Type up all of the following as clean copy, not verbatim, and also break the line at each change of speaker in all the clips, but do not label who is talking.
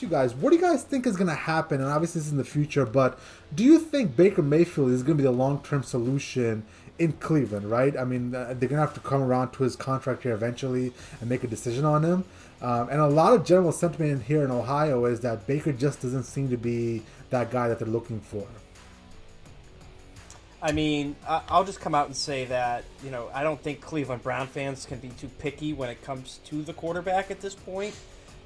ask you guys, what do you guys think is going to happen? And obviously this is in the future, but do you think Baker Mayfield is going to be the long-term solution in Cleveland, right? I mean, they're going to have to come around to his contract here eventually and make a decision on him. And a lot of general sentiment here in Ohio is that Baker just doesn't seem to be that guy that they're looking for.
I mean, I'll just come out and say that, I don't think Cleveland Brown fans can be too picky when it comes to the quarterback at this point.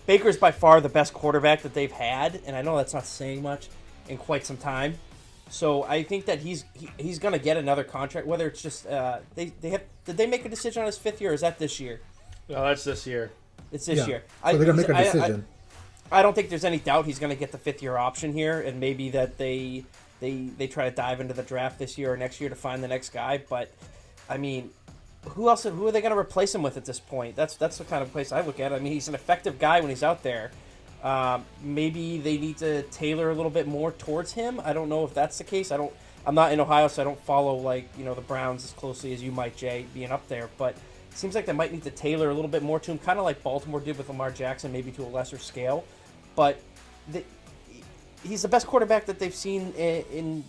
Baker's by far the best quarterback that they've had, and I know that's not saying much, in quite some time. So I think that he's going to get another contract, whether it's just did they make a decision on his fifth year, or is that this year?
No, that's this year.
It's this year.
So they're going to make a decision.
I don't think there's any doubt he's going to get the fifth-year option here, and maybe that they try to dive into the draft this year or next year to find the next guy. But, I mean, who are they going to replace him with at this point? That's the kind of place I look at. I mean, he's an effective guy when he's out there. Maybe they need to tailor a little bit more towards him. I don't know if that's the case. I'm not in Ohio, so I don't follow the Browns as closely as you might, Jay, being up there. But it seems like they might need to tailor a little bit more to him, kind of like Baltimore did with Lamar Jackson, maybe to a lesser scale. But he's the best quarterback that they've seen in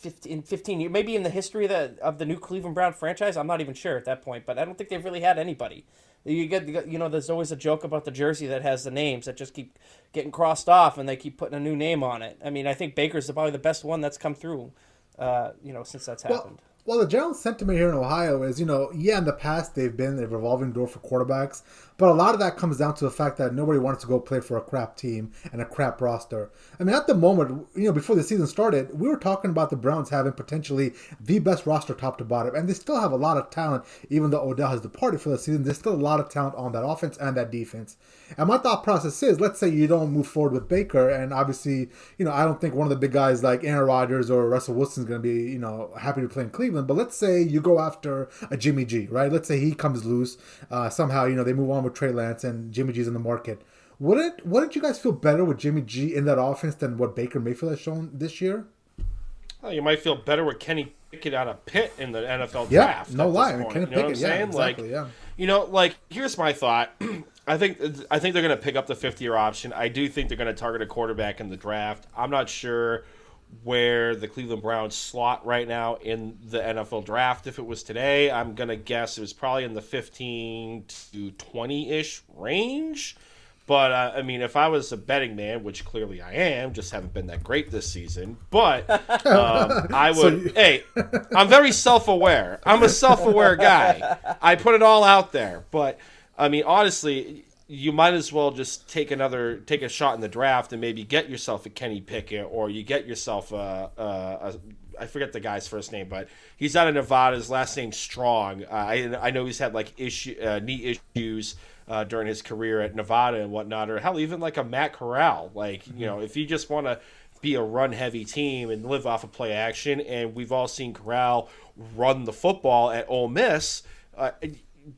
15 years, maybe in the history of the new Cleveland Brown franchise. I'm not even sure at that point, but I don't think they've really had anybody. You get, there's always a joke about the jersey that has the names that just keep getting crossed off, and they keep putting a new name on it. I mean, I think Baker's probably the best one that's come through, since that's happened.
Well, the general sentiment here in Ohio is, in the past they've been a revolving door for quarterbacks, but a lot of that comes down to the fact that nobody wants to go play for a crap team and a crap roster. I mean, at the moment, before the season started, we were talking about the Browns having potentially the best roster top to bottom, and they still have a lot of talent. Even though Odell has departed for the season, there's still a lot of talent on that offense and that defense. And my thought process is, let's say you don't move forward with Baker, and obviously, I don't think one of the big guys like Aaron Rodgers or Russell Wilson is going to be, happy to play in Cleveland. But let's say you go after a Jimmy G, right? Let's say he comes loose. Somehow, they move on with Trey Lance and Jimmy G's in the market. Wouldn't you guys feel better with Jimmy G in that offense than what Baker Mayfield has shown this year?
Well, you might feel better with Kenny Pickett out of Pitt in the NFL draft.
No lie. Kenny
Pickett,
you know what I'm saying? Exactly,
Here's my thought. I think they're going to pick up the 50-year option. I do think they're going to target a quarterback in the draft. I'm not sure where the Cleveland Browns slot right now in the NFL draft. If it was today, I'm going to guess it was probably in the 15 to 20-ish range. But, if I was a betting man, which clearly I am, just haven't been that great this season, but I would... Hey, I'm very self-aware. I'm a self-aware guy. I put it all out there. But, honestly, you might as well just take a shot in the draft and maybe get yourself a Kenny Pickett, or you get yourself I forget the guy's first name, but he's out of Nevada. His last name's Strong. I know he's had knee issues during his career at Nevada and whatnot, or hell, even like a Matt Corral. If you just want to be a run-heavy team and live off of play action, and we've all seen Corral run the football at Ole Miss,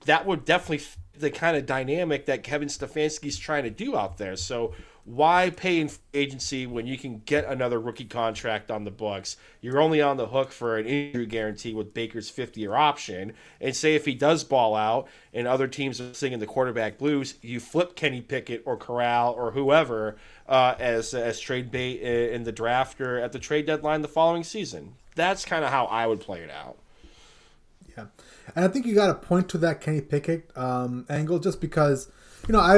that would definitely fit the kind of dynamic that Kevin Stefanski's trying to do out there. So why pay in agency when you can get another rookie contract on the books? You're only on the hook for an injury guarantee with Baker's 50-year option. And say if he does ball out and other teams are singing the quarterback blues, you flip Kenny Pickett or Corral or whoever as trade bait in the draft or at the trade deadline the following season. That's kind of how I would play it out.
Yeah. And I think you got to point to that Kenny Pickett angle, just because, I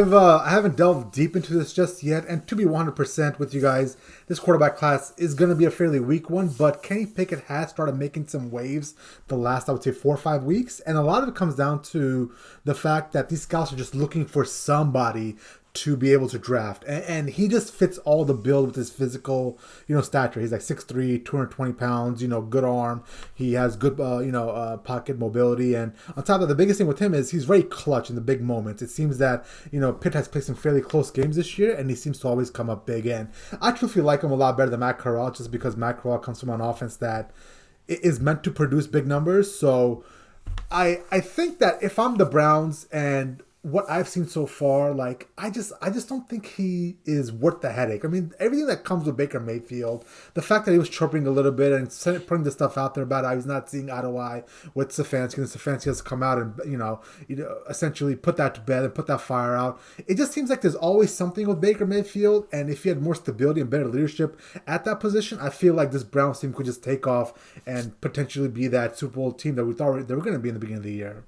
haven't delved deep into this just yet. And to be 100% with you guys, this quarterback class is going to be a fairly weak one. But Kenny Pickett has started making some waves the last, I would say, 4 or 5 weeks. And a lot of it comes down to the fact that these scouts are just looking for somebody to be able to draft, and he just fits all the bill with his physical, stature. He's like 6'3", 220 pounds, good arm. He has good, pocket mobility, and on top of that, the biggest thing with him is he's very clutch in the big moments. It seems that, Pitt has played some fairly close games this year, and he seems to always come up big. And I truly like him a lot better than Matt Corral, just because Matt Corral comes from an offense that is meant to produce big numbers. So I think that if I'm the Browns and what I've seen so far, like I just don't think he is worth the headache. I mean, everything that comes with Baker Mayfield, the fact that he was chirping a little bit and putting the stuff out there about how he's not seeing eye to eye with Stefanski, and Stefanski has to come out and essentially put that to bed and put that fire out. It just seems like there's always something with Baker Mayfield, and if he had more stability and better leadership at that position, I feel like this Browns team could just take off and potentially be that Super Bowl team that we thought they were going to be in the beginning of the year.